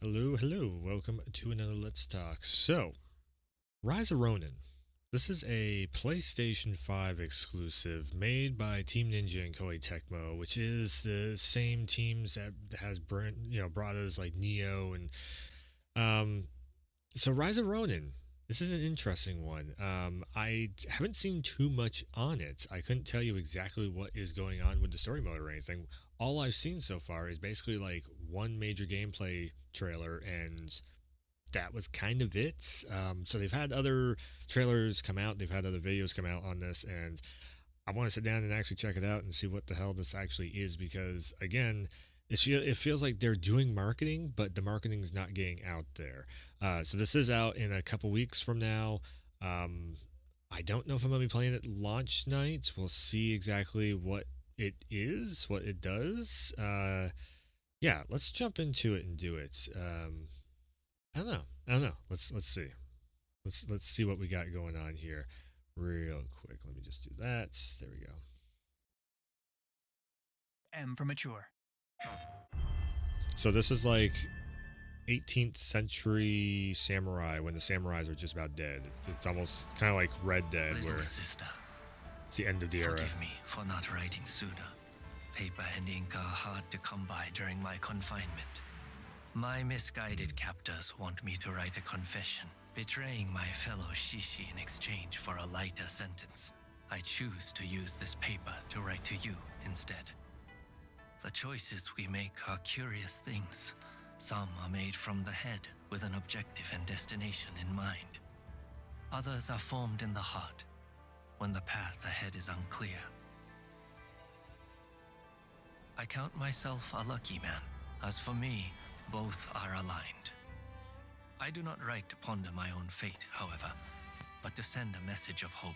Hello, hello. Welcome to another Let's Talk. So, Rise of Ronin. This is a PlayStation 5 exclusive made by Team Ninja and Koei Tecmo, which is the same teams that has brought us like Neo and um so Rise of Ronin. This is an interesting one. I haven't seen too much on it. I couldn't tell you exactly what is going on with the story mode or anything. All I've seen so far is basically like one major gameplay trailer, and that was kind of it. So they've had other trailers come out, they've had other videos come out on this, and I want to sit down and actually check it out and see what the hell this actually is because, again, it feels like they're doing marketing, but the marketing's not getting out there. So this is out in a couple weeks from now. Um, I don't know if I'm going to be playing it launch night. We'll see exactly what it is, what it does. Yeah, let's jump into it and do it. I don't know. I don't know. Let's see. Let's see what we got going on here, real quick. Let me just do that. There we go. M for mature. So this is like 18th century samurai when the samurais are just about dead. It's almost kind of like Red Dead, Little where sister, it's the end of the era. forgive me for not writing sooner. Paper and ink are hard to come by during my confinement. My misguided captors want me to write a confession, betraying my fellow Shishi in exchange for a lighter sentence. I choose to use this paper to write to you instead. The choices we make are curious things. Some are made from the head with an objective and destination in mind. Others are formed in the heart when the path ahead is unclear. I count myself a lucky man. As for me, both are aligned. I do not write to ponder my own fate, however, but to send a message of hope.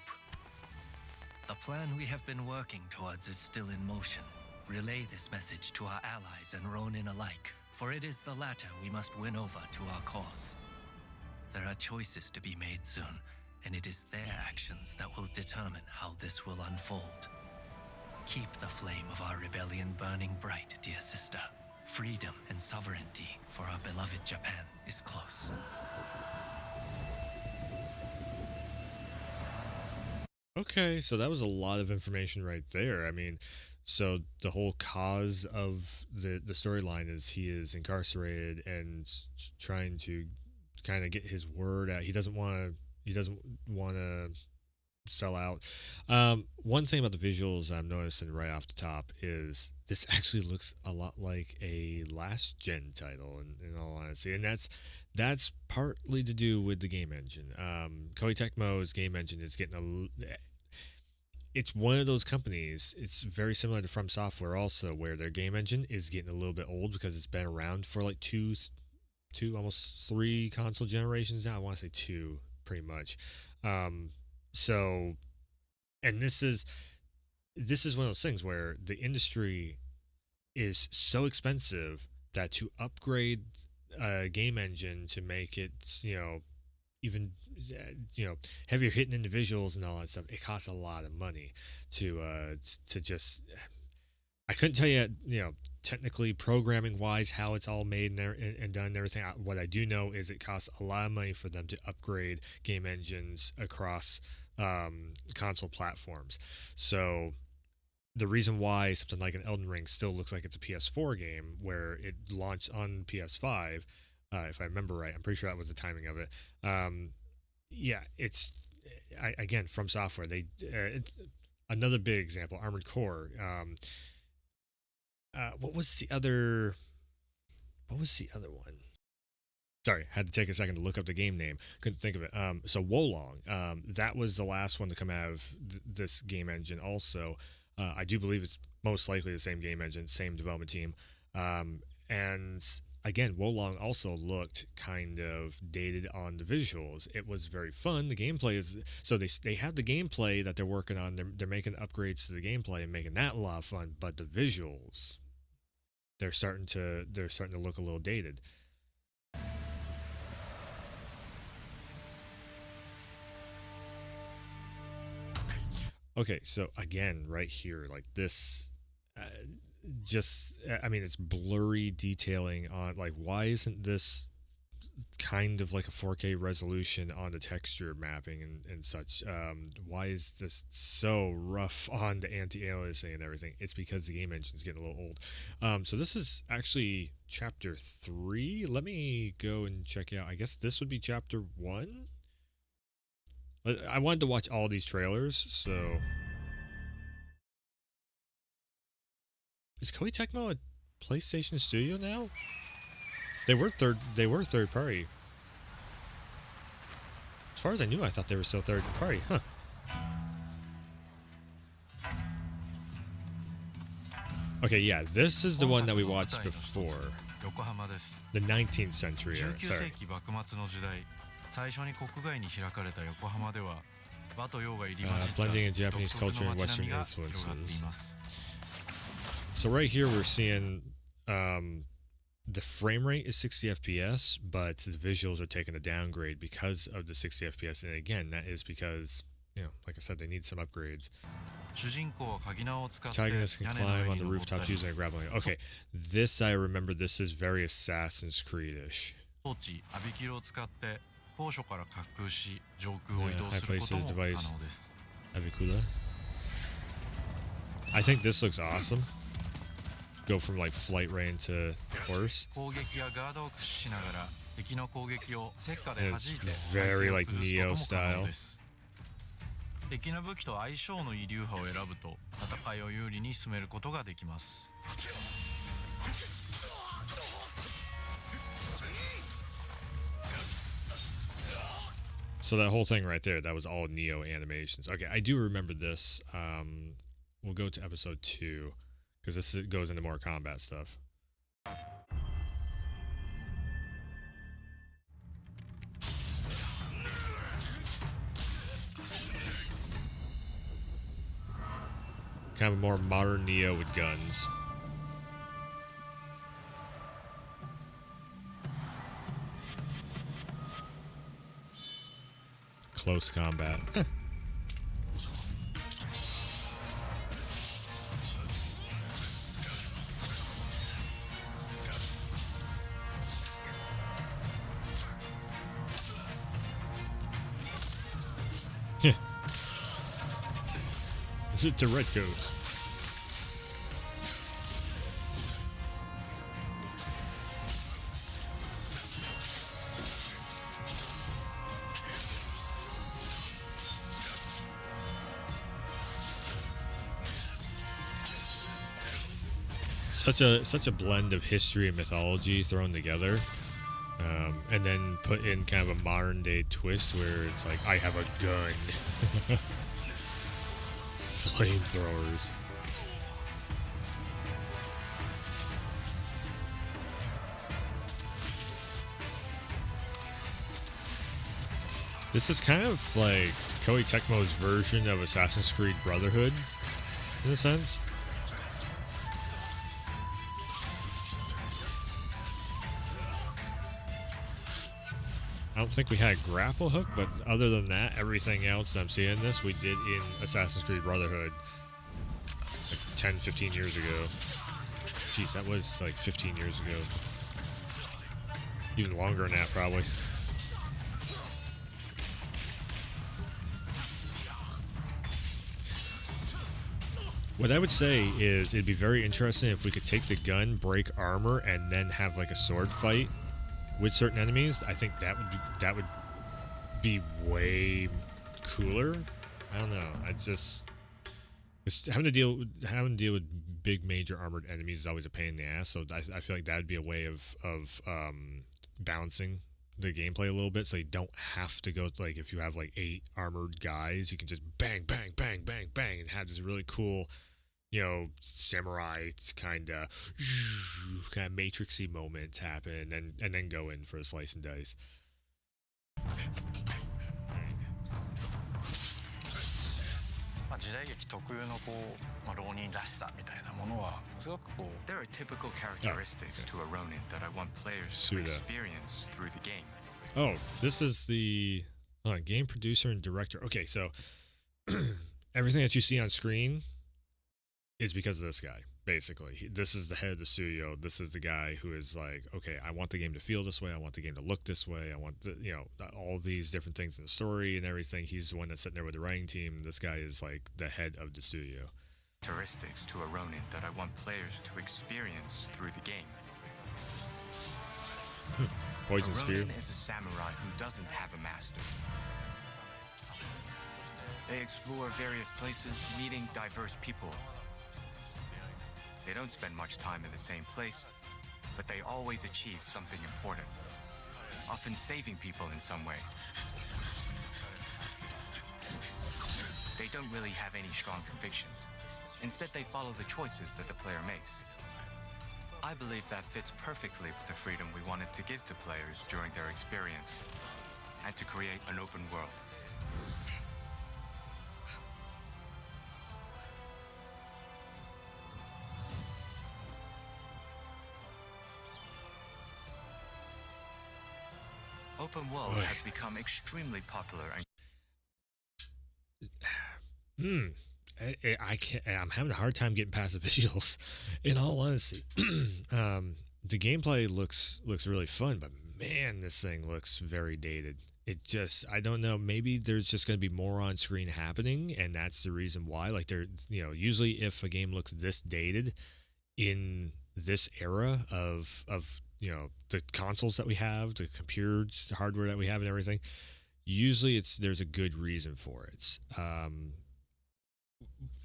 The plan we have been working towards is still in motion. Relay this message to our allies and Rōnin alike, for it is the latter we must win over to our cause. There are choices to be made soon, and it is their actions that will determine how this will unfold. Keep the flame of our rebellion burning bright, dear sister. Freedom and sovereignty for our beloved Japan is close. Okay, so that was a lot of information right there. I mean, so the whole cause of the storyline is he is incarcerated and trying to kind of get his word out. He doesn't want to sell out. One thing about the visuals I'm noticing right off the top is this actually looks a lot like a last gen title, in all honesty, and that's partly to do with the game engine. Koei Tecmo's game engine is getting it's one of those companies. It's very similar to From Software also, where their game engine is getting a little bit old because it's been around for like two, almost three console generations now. I want to say two, pretty much. Um, so, and this is one of those things where the industry is so expensive that to upgrade a game engine to make it, even heavier hitting individuals and all that stuff, it costs a lot of money to just. I couldn't tell you, technically programming wise how it's all made and done and everything. What I do know is it costs a lot of money for them to upgrade game engines across console platforms. So the reason why something like an Elden Ring still looks like it's a PS4 game where it launched on PS5, if I remember right, I'm pretty sure that was the timing of it. Yeah, again from software. It's another big example. Armored Core. What was the other? What was the other one? Sorry, had to take a second to look up the game name. Couldn't think of it. So Wolong. That was the last one to come out of this game engine. Also, I do believe it's most likely the same game engine, same development team. And again, Wolong also looked kind of dated on the visuals. It was very fun. The gameplay is so they have the gameplay that they're working on. They're making upgrades to the gameplay and making that a lot of fun. But the visuals, they're starting to look a little dated. Okay, so again, right here, like this, just, I mean, it's blurry detailing on, like, why isn't this kind of like a 4K resolution on the texture mapping and such? Why is this so rough on the anti-aliasing and everything? It's because the game engine's getting a little old. So this is actually chapter 3. Let me go and check out. I guess this would be chapter 1. I wanted to watch all these trailers, so is Koei Tecmo a PlayStation studio now? They were third party. As far as I knew, I thought they were still third party. Huh. Okay, yeah, this is the one that we watched before. The 19th century era. Sorry. Blending in Japanese culture and Western influences. So right here we're seeing the frame rate is 60 FPS, but the visuals are taking a downgrade because of the 60 FPS. And again, that is because, you know, like I said, they need some upgrades. Protagonists can climb on the rooftops using a grappling. Okay, this I remember. This is very Assassin's Creed-ish. High places device. Avicula. I think this looks awesome. Go from like flight range to horse. And it's very like Neo style. So that whole thing right there, that was all Neo animations. Okay, I do remember this. We'll go to episode 2 because this goes into more combat stuff. Kind of a more modern Neo with guns. Close combat. Is it the red coats? Such a blend of history and mythology thrown together, and then put in kind of a modern day twist where it's like, I have a gun. Flamethrowers. This is kind of like Koei Tecmo's version of Assassin's Creed Brotherhood, in a sense. I don't think we had a grapple hook, but other than that, everything else I'm seeing this, we did in Assassin's Creed Brotherhood like 10, 15 years ago. Jeez, that was like 15 years ago. Even longer than that, probably. What I would say is it'd be very interesting if we could take the gun, break armor, and then have like a sword fight with certain enemies. I think that would be way cooler. I don't know. Having to deal with big major armored enemies is always a pain in the ass. So I feel like that would be a way of balancing the gameplay a little bit, so you don't have to go like, if you have like 8 armored guys, you can just bang, bang, bang, bang, bang, and have this really cool, you know, samurai kind of matrixy moments happen, and then go in for a slice and dice. 時代劇特有のこう、浪人らしさみたいなものはすごくこう There are typical characteristics to a Rōnin that I want players to experience through the game. Oh, this is the game producer and director. Okay, so everything that you see on screen is because of this guy. basically. This is the head of the studio. This is the guy who is like, okay, I want the game to feel this way. I want the game to look this way. I want all these different things in the story and everything. He's the one that's sitting there with the writing team. This guy is like the head of the studio. Characteristics to a Rōnin that I want players to experience through the game. Poison a spear. Rōnin is a samurai who doesn't have a master. They explore various places, meeting diverse people. They don't spend much time in the same place, but they always achieve something important, often saving people in some way. They don't really have any strong convictions. Instead, they follow the choices that the player makes. I believe that fits perfectly with the freedom we wanted to give to players during their experience, and to create an open world. Open world has become extremely popular and I can't. I'm having a hard time getting past the visuals. In all honesty, the gameplay looks really fun, but man, this thing looks very dated. It just, I don't know. Maybe there's just going to be more on screen happening, and that's the reason why. Like, usually if a game looks this dated in this era of the consoles that we have, the computers, the hardware that we have, and everything, usually there's a good reason for it.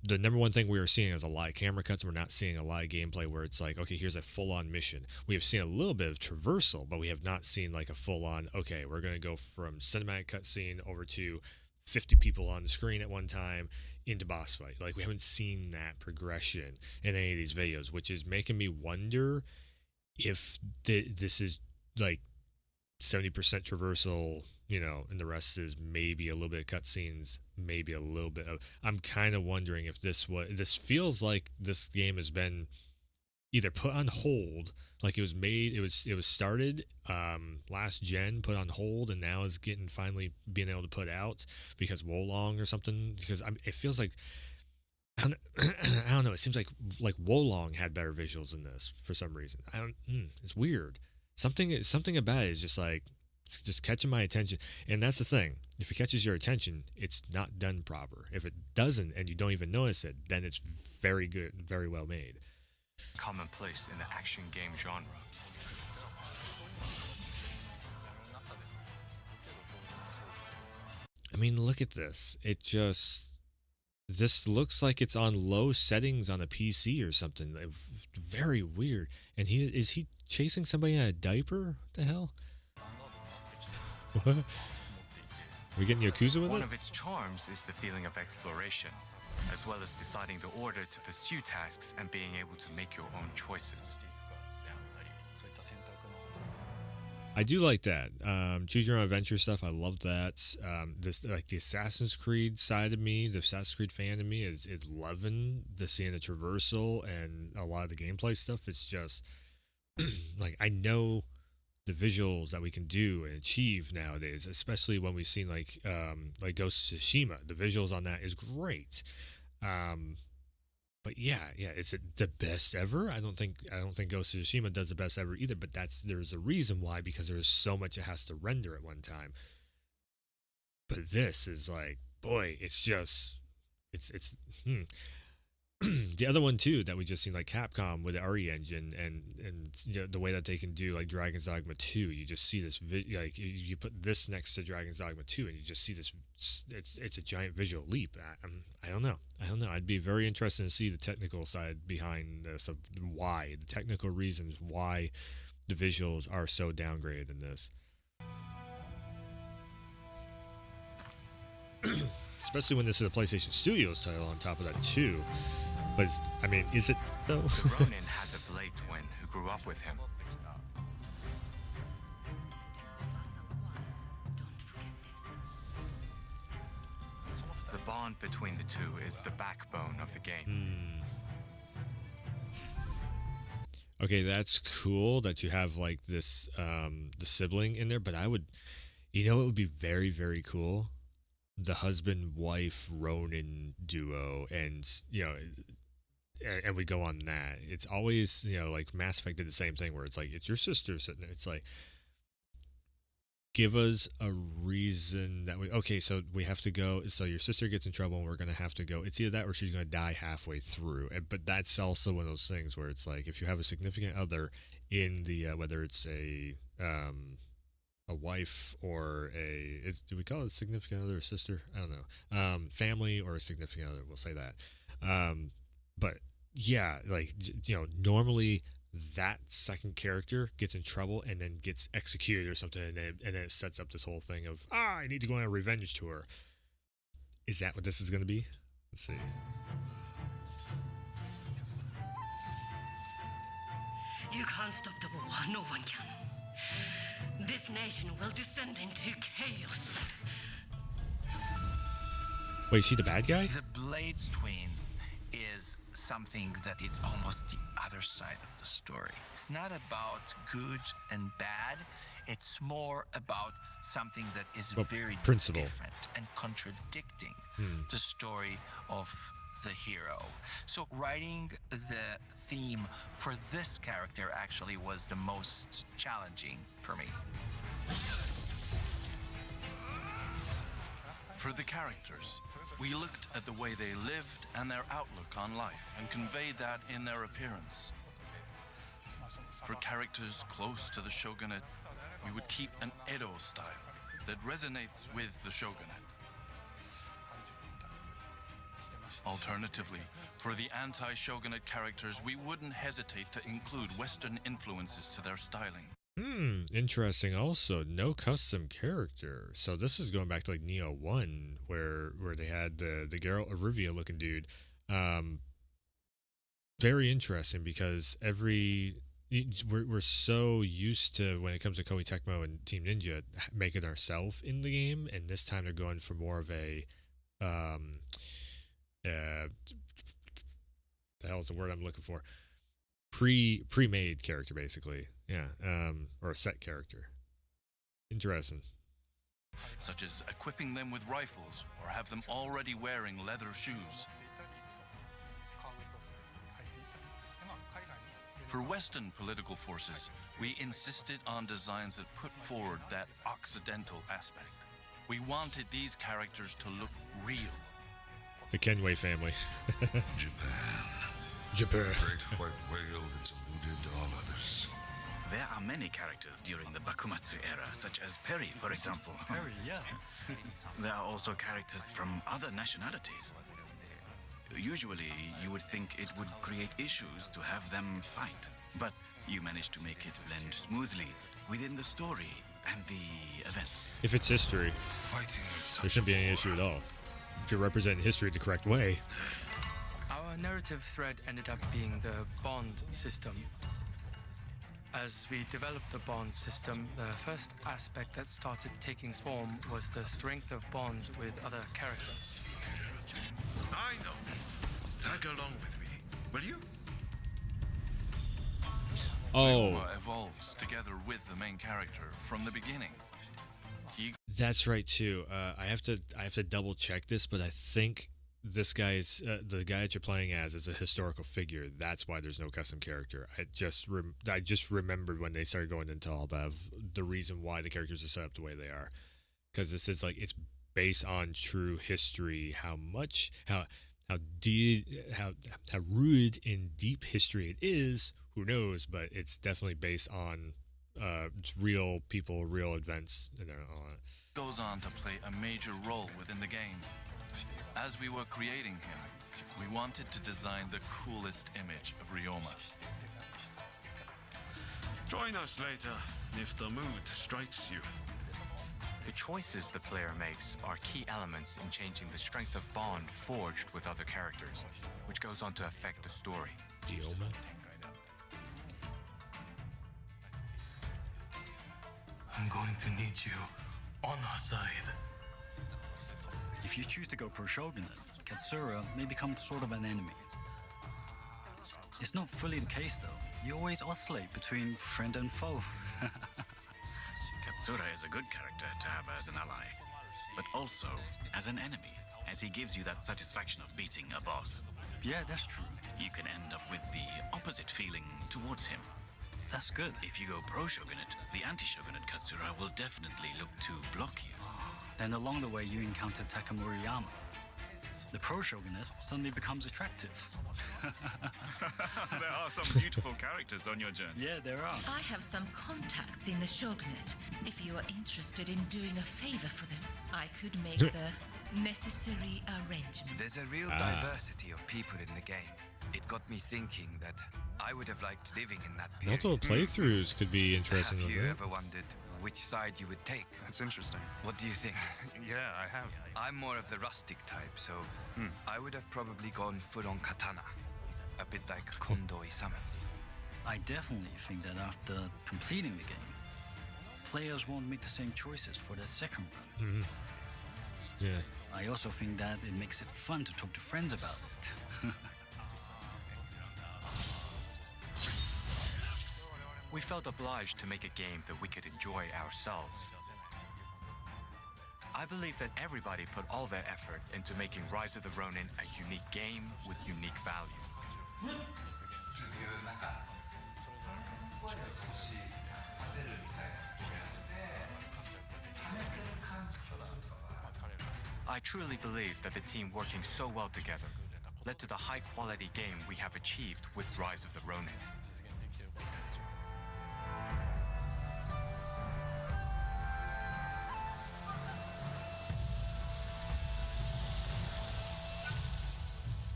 The number one thing we are seeing is a lot of camera cuts. We're not seeing a lot of gameplay where it's like, okay, here's a full-on mission. We have seen a little bit of traversal, but we have not seen like a full-on, okay, we're going to go from cinematic cutscene over to 50 people on the screen at one time into boss fight. Like, we haven't seen that progression in any of these videos, which is making me wonder if this is like 70% traversal, and the rest is maybe a little bit of cutscenes, maybe a little bit of. I'm kind of wondering if this feels like this game has been either put on hold, like it was started last gen, put on hold, and now is finally being able to put out because Wolong or something. Because it feels like. I don't know. It seems like Wolong had better visuals in this for some reason. It's weird. Something about it is just like, it's just catching my attention. And that's the thing. If it catches your attention, it's not done proper. If it doesn't and you don't even notice it, then it's very good, very well made. commonplace in the action game genre. I mean, look at this. This looks like it's on low settings on a PC or something. Very weird. And is he chasing somebody in a diaper? What the hell? What? We getting Yakuza with One it? of its charms is the feeling of exploration, as well as deciding the order to pursue tasks and being able to make your own choices. I do like that. Choose your own adventure stuff. I love that. This, like, the Assassin's Creed side of me, the Assassin's Creed fan of me is loving the seeing the traversal and a lot of the gameplay stuff. It's just like, I know the visuals that we can do and achieve nowadays, especially when we've seen like Ghost of Tsushima. The visuals on that is great. But yeah, is it the best ever? I don't think Ghost of Tsushima does the best ever either, but there's a reason why, because there's so much it has to render at one time. But this is like, boy, it's the other one too that we just seen, like Capcom with the RE engine and you know, the way that they can do like Dragon's Dogma 2, you just see this like you put this next to Dragon's Dogma 2 and you just see this. It's a giant visual leap. I don't know. I'd be very interested to see the technical side behind this, of why, the technical reasons why the visuals are so downgraded in this. Especially when this is a PlayStation Studios title on top of that too. But I mean, is it though? The Rōnin has a blade twin who grew up with him. The bond between the two is the backbone of the game. Okay, that's cool that you have like this the sibling in there, but I would, it would be very, very cool, the husband wife Rōnin duo, and and we go on that. It's always, like Mass Effect did the same thing where it's like it's your sister sitting there. It's like, give us a reason that so we have to go, so your sister gets in trouble and we're gonna have to go. It's either that or she's gonna die halfway through. But that's also one of those things where it's like, if you have a significant other in the whether it's a wife or do we call it a significant other, or sister? I don't know. Family or a significant other, we'll say that. But yeah, like, normally that second character gets in trouble and then gets executed or something, and then it sets up this whole thing of, I need to go on a revenge tour. Is that what this is going to be? Let's see. You can't stop the war. No one can. This nation will descend into chaos. Wait, is she the bad guy? The Blades Twins is something that is almost the other side of the story. It's not about good and bad. It's more about something that is very principle. different and contradicting the story of the hero. So writing the theme for this character actually was the most challenging for me. For the characters, we looked at the way they lived and their outlook on life and conveyed that in their appearance. For characters close to the shogunate, we would keep an Edo style that resonates with the shogunate. Alternatively, for the anti-shogunate characters, we wouldn't hesitate to include Western influences to their styling. Interesting. Also, no custom character. So this is going back to like Neo 1, where they had the Geralt of Rivia looking dude. Very interesting, because we're so used to, when it comes to Koei Tecmo and Team Ninja, making ourselves in the game, and this time they're going for more of a the hell is the word I'm looking for? Pre-made character, basically. Yeah. Or a set character. Interesting. Such as equipping them with rifles or have them already wearing leather shoes. For Western political forces, we insisted on designs that put forward that Occidental aspect. We wanted these characters to look real. The Kenway family. Japan. Great white whale that's eluded all others. There are many characters during the Bakumatsu era, such as Perry, for example. Perry, yeah. There are also characters from other nationalities. Usually, you would think it would create issues to have them fight, but you managed to make it blend smoothly within the story and the events. If it's history, there shouldn't be any issue at all. If you're representing history the correct way. Our narrative thread ended up being the bond system. As we developed the bond system, the first aspect that started taking form was the strength of bonds with other characters. I know. Tag along with me, will you? Oh, Ryoma evolves together with the main character from the beginning. that's right too. I have to double check this, but I think this guy's the guy that you're playing as is a historical figure. That's why there's no custom character. I just remembered when they started going into all the reason why the characters are set up the way they are, because this is like, it's based on true history. How rude and deep history it is, who knows? But it's definitely based on real people, real events, and all that. Goes on to play a major role within the game. As we were creating him, we wanted to design the coolest image of Ryoma. Join us later if the mood strikes you. The choices the player makes are key elements in changing the strength of bond forged with other characters, which goes on to affect the story. Ryoma? I'm going to need you on our side. If you choose to go pro-shogunate, Katsura may become sort of an enemy. It's not fully the case though. You always oscillate between friend and foe. Katsura is a good character to have as an ally. but also as an enemy, as he gives you that satisfaction of beating a boss. Yeah, that's true. You can end up with the opposite feeling towards him. That's good. If you go pro-shogunate, the anti-shogunate Katsura will definitely look to block you. Then along the way, you encounter Takamuriyama. The pro-shogunate suddenly becomes attractive. There are some beautiful characters on your journey. Yeah, there are. I have some contacts in the shogunate. If you are interested in doing a favor for them, I could make the necessary arrangements. There's a real diversity of people in the game. It got me thinking that I would have liked living in that period. Multiple playthroughs could be interesting. Have you ever wondered which side you would take? That's interesting. What do you think? Yeah, I have. I'm more of the rustic type, so I would have probably gone full-on katana. A bit like Kondo Isami. I definitely think that after completing the game, players won't make the same choices for their second run. Mm-hmm. Yeah. I also think that it makes it fun to talk to friends about it. We felt obliged to make a game that we could enjoy ourselves. I believe that everybody put all their effort into making Rise of the Rōnin a unique game with unique value. I truly believe that the team working so well together led to the high-quality game we have achieved with Rise of the Rōnin.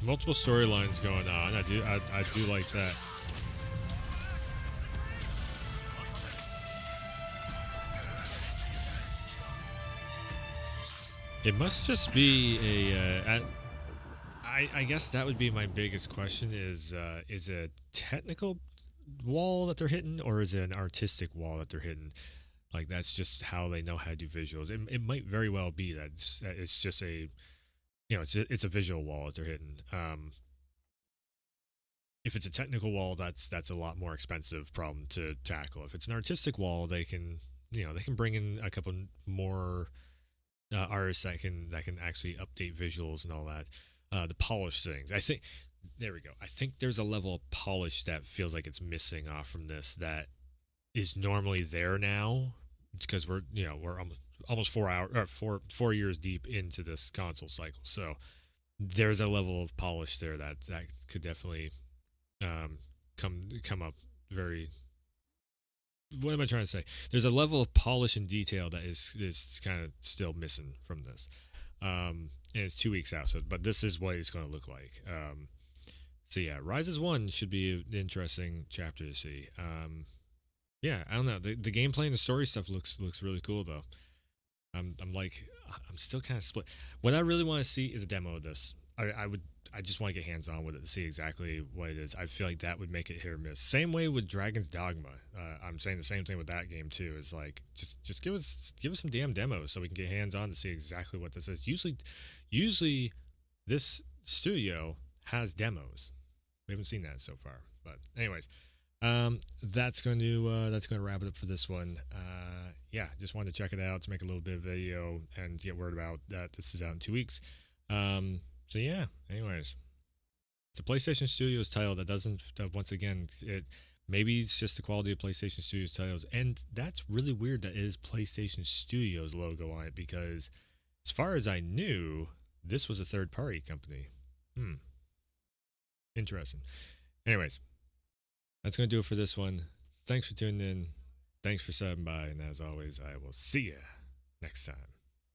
Multiple storylines going on. I do like that. It must just be a. I guess that would be my biggest question: is a technical wall that they're hitting, or is it an artistic wall that they're hitting? Like that's just how they know how to do visuals. It might very well be that it's just a. It's a visual wall that they're hitting. If it's a technical wall, that's a lot more expensive problem to tackle. If it's an artistic wall, they can bring in a couple more artists that can actually update visuals and all that. The polish things. I think there we go. I think there's a level of polish that feels like it's missing off from this that is normally there now because we're almost 4 years deep into this console cycle. So there's a level of polish there that could definitely come up very. What am I trying to say? There's a level of polish and detail that is kind of still missing from this. And it's 2 weeks out, but this is what it's going to look like. So yeah, Rises 1 should be an interesting chapter to see. Yeah, I don't know. The gameplay and the story stuff looks really cool though. I'm still kind of split. What I really want to see is a demo of this. I just want to get hands on with it to see exactly what it is. I feel like that would make it hit or miss. Same way with Dragon's Dogma. I'm saying the same thing with that game too. Is like just give us some damn demos so we can get hands on to see exactly what this is. Usually this studio has demos. We haven't seen that so far. But anyways, that's going to wrap it up for this one. Yeah, just wanted to check it out to make a little bit of video and get word about that this is out in 2 weeks. So yeah, anyways, it's a PlayStation Studios title that doesn't, once again, maybe it's just the quality of PlayStation Studios titles, and that's really weird that it is PlayStation Studios logo on it because as far as I knew, this was a third-party company. Interesting. Anyways, that's going to do it for this one. Thanks for tuning in. Thanks for stopping by, and as always, I will see you next time.